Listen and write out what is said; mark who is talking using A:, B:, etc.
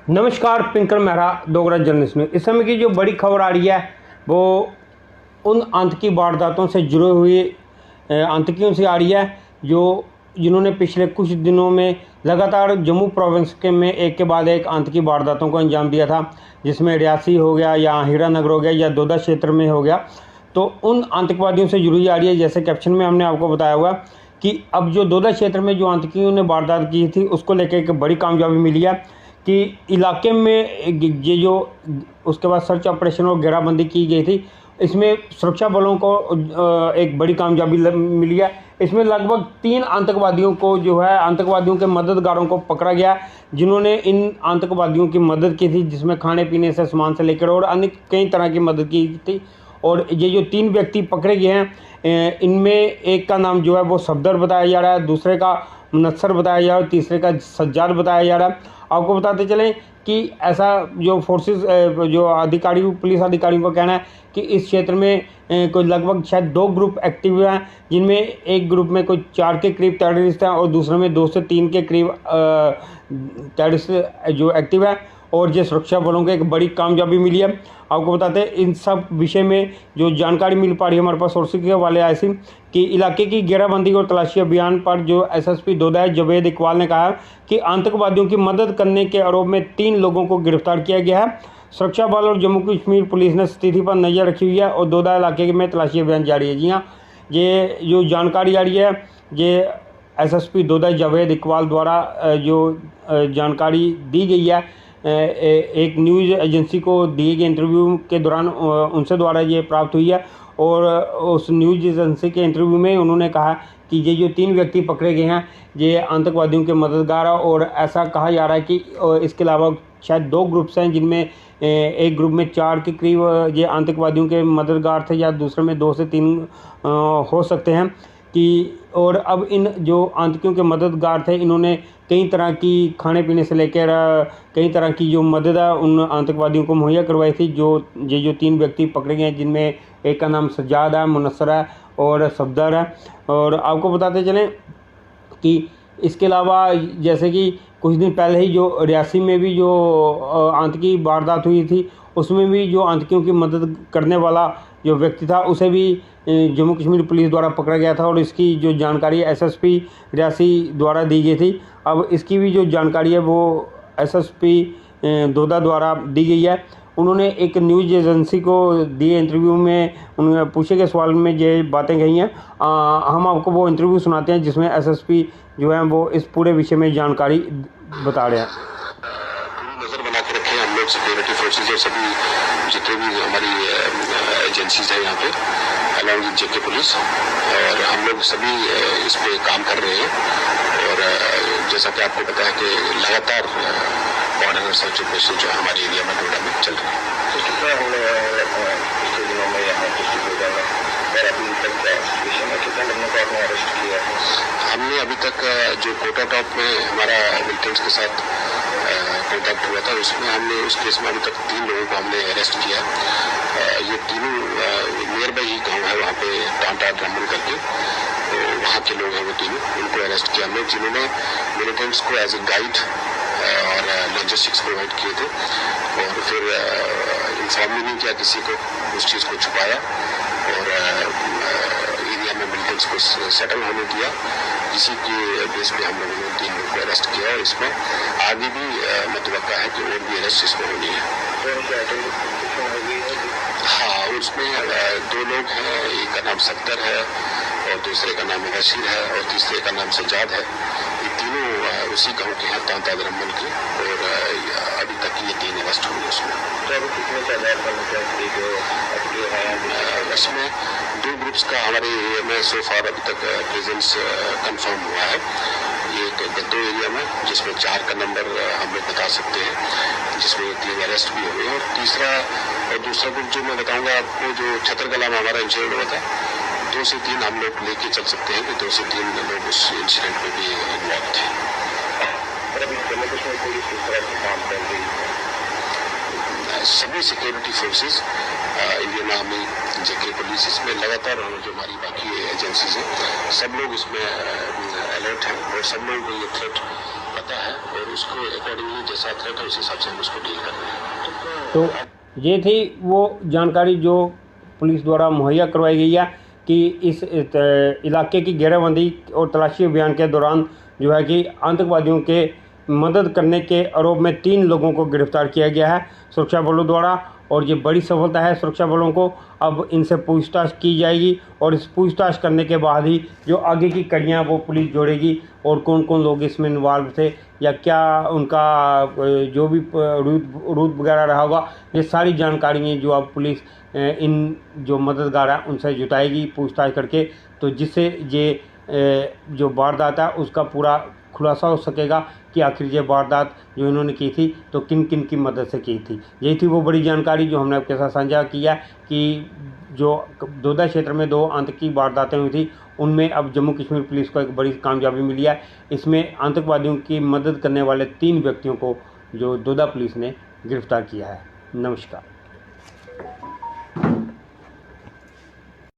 A: नमस्कार, Pinker Mehra, Dogra journalist में। इस समय की जो बड़ी खबर आ रही है वो उन आतंकी वारदातों से जुड़े हुए आतंकियों से आ रही है जिन्होंने पिछले कुछ दिनों में लगातार जम्मू प्रोविंस के में एक के बाद एक आतंकी वारदातों को अंजाम दिया था, जिसमें रियासी हो गया या हीरानगर हो गया या दोदा क्षेत्र में हो गया। तो उन आतंकवादियों से जुड़ी आ रही है, जैसे कैप्शन में हमने आपको बताया हुआ कि अब जो दोदा क्षेत्र में जो आतंकियों ने वारदात की थी उसको लेकर एक बड़ी कामयाबी मिली है कि इलाके में ये जो उसके बाद सर्च ऑपरेशन और घेराबंदी की गई थी, इसमें सुरक्षा बलों को एक बड़ी कामयाबी मिली है। इसमें लगभग 3 आतंकवादियों को जो है आतंकवादियों के मददगारों को पकड़ा गया, जिन्होंने इन आतंकवादियों की मदद की थी, जिसमें खाने पीने से सामान से लेकर और अन्य कई तरह की मदद की थी। और ये जो 3 व्यक्ति पकड़े गए हैं, इनमें एक का नाम जो है वो सफदर बताया जा रहा है, दूसरे का मुनस्सर बताया जा रहा है, तीसरे का सज्जाद बताया जा रहा है। आपको बताते चलें कि ऐसा जो फोर्सेस जो अधिकारी पुलिस अधिकारियों का कहना है कि इस क्षेत्र में कोई लगभग शायद 2 ग्रुप एक्टिव हैं, जिनमें एक ग्रुप में कोई 4 के करीब टेररिस्ट हैं और दूसरे में 2 से 3 के करीब टेररिस्ट जो एक्टिव है। और ये सुरक्षा बलों को एक बड़ी कामयाबी मिली है। आपको बताते हैं इन सब विषय में जो जानकारी मिल पा रही है हमारे पास सोर्सेज के हवाले ऐसी कि इलाके की घेराबंदी और तलाशी अभियान पर जो एसएसपी दोदा जावेद इकबाल ने कहा कि आतंकवादियों की मदद करने के आरोप में 3 लोगों को गिरफ्तार किया गया है। सुरक्षा बल और जम्मू कश्मीर पुलिस ने स्थिति पर नज़र रखी हुई है और दोदा इलाके में तलाशी अभियान जारी है। जी हाँ, ये जो जानकारी आ रही है ये एसएसपी दोदा जावेद इकबाल द्वारा जो जानकारी दी गई है, एक न्यूज़ एजेंसी को दिए गए इंटरव्यू के दौरान उनसे द्वारा ये प्राप्त हुई है। और उस न्यूज़ एजेंसी के इंटरव्यू में उन्होंने कहा कि ये जो 3 व्यक्ति पकड़े गए हैं ये आतंकवादियों के मददगार हैं। और ऐसा कहा जा रहा है कि इसके अलावा शायद 2 ग्रुप्स हैं, जिनमें एक ग्रुप में 4 के करीब ये आतंकवादियों के मददगार थे या दूसरे में 2 से 3 हो सकते हैं कि। और अब इन जो आतंकियों के मददगार थे इन्होंने कई तरह की खाने पीने से लेकर कई तरह की जो मदद है उन आतंकवादियों को मुहैया करवाई थी। ये जो 3 व्यक्ति पकड़े गए हैं, जिनमें एक का नाम सज्जाद है, मुनस्सर है और सफदर है। और आपको बताते चलें कि इसके अलावा जैसे कि कुछ दिन पहले ही जो रियासी में भी जो आतंकी वारदात हुई थी, उसमें भी जो आतंकियों की मदद करने वाला जो व्यक्ति था उसे भी जम्मू कश्मीर पुलिस द्वारा पकड़ा गया था और इसकी जो जानकारी एसएसपी रियासी द्वारा दी गई थी। अब इसकी भी जो जानकारी है वो एसएसपी दोदा द्वारा दी गई है। उन्होंने एक न्यूज़ एजेंसी को दिए इंटरव्यू में उन्होंने पूछे गए सवाल में ये बातें कही हैं। हम आपको वो इंटरव्यू सुनाते हैं जिसमें एसएसपी जो है वो इस पूरे विषय में जानकारी बता रहे हैं।
B: नजर बना के रखे हम लोग सिक्योरिटी फोर्सेज और सभी जितने भी हमारी एजेंसीज है यहाँ पे अलॉन्ग विद जेके पुलिस, और हम लोग सभी इस पे काम कर रहे हैं। और जैसा कि आपको पता है कि लगातार बॉर्डर सर्च ऑपरेशन जो हमारे एरिया में डोडा में चल रहे हैं।
C: कितना हमने पिछले दिनों में यहाँ कितने लोगों को आपने अरेस्ट किया है?
B: हमने अभी तक जो कोटा टॉप में हमारा मिलिटेंट्स के साथ कॉन्टैक्ट हुआ था उसमें हमने उस केस में अभी तक 3 लोगों को हमने अरेस्ट किया। ये तीनों नियर बाई ही गाँव है, वहाँ पे टांटा ड्रमन करके तो वहाँ के लोग हैं वो तीनों, उनको अरेस्ट किया हमने, जिन्होंने मिलिटेंट्स को एज ए गाइड और लॉजिस्टिक्स प्रोवाइड किए थे। और फिर इंफॉर्म भी नहीं किया किसी को, उस चीज़ को छुपाया और एरिया में मिलिटेंट्स को सेटल होने दिया। इसी के बेस पे हम लोगों ने 3 लोगों को अरेस्ट किया और इसमें आगे भी मुतवक्का है कि और भी अरेस्ट इसमें होनी है। हाँ, उसमें 2 लोग हैं, एक का नाम सफदर है और दूसरे का नाम बशीर है और तीसरे का नाम सज्जाद है। ये तीनों उसी गांव के हैं, तांता दरम्बन के, और अभी तक ये 3 अरेस्ट हुए उसमें।
C: तो अभी कितने
B: उसमें 2 ग्रुप्स का हमारे एरिया में सो फार अभी तक प्रेजेंस कंफर्म हुआ है। एक गद्दो एरिया में जिसमें 4 का नंबर हम लोग बता सकते हैं, जिसमें 3 अरेस्ट भी हुए। और दूसरा ग्रुप जो मैं बताऊंगा आपको, जो छतरकला में हमारा इंसिडेंट हुआ था, 2 से 3 हम लोग लेके चल सकते हैं कि 2 से 3 लोग उस इंसिडेंट में भी इन्वॉल्व थे।
C: जम्मू कश्मीर पुलिस किस तरह से काम कर रही है?
B: सभी सिक्योरिटी फोर्सेस, इंडियन आर्मी, जेके पुलिस, इसमें लगातार जो हमारी बाकी एजेंसीज हैं सब लोग इसमें अलर्ट हैं और सब लोगों को ये थ्रेट पता है और उसको अकॉर्डिंगली जैसा थ्रेट है उस हिसाब से हम उसको डील कर रहे हैं।
A: तो ये थी वो जानकारी जो पुलिस द्वारा मुहैया करवाई गई है कि इस इलाके की घेराबंदी और तलाशी अभियान के दौरान जो है कि आतंकवादियों के मदद करने के आरोप में 3 लोगों को गिरफ्तार किया गया है सुरक्षा बलों द्वारा, और ये बड़ी सफलता है सुरक्षा बलों को। अब इनसे पूछताछ की जाएगी और इस पूछताछ करने के बाद ही जो आगे की कड़ियाँ वो पुलिस जोड़ेगी और कौन कौन लोग इसमें इन्वॉल्व थे या क्या उनका जो भी रूट वगैरह रहा होगा, ये सारी जानकारियाँ जो अब पुलिस इन जो मददगार हैं उनसे जुटाएगी पूछताछ करके, तो जिससे ये जो वारदात है उसका पूरा खुलासा हो सकेगा कि आखिर ये वारदात जो इन्होंने की थी तो किन किन की मदद से की थी। यही थी वो बड़ी जानकारी जो हमने आपके साथ साझा किया कि जो दोदा क्षेत्र में 2 आतंकी वारदातें हुई थी उनमें अब जम्मू कश्मीर पुलिस को एक बड़ी कामयाबी मिली है। इसमें आतंकवादियों की मदद करने वाले 3 व्यक्तियों को जो दोदा पुलिस ने गिरफ्तार किया है। नमस्कार।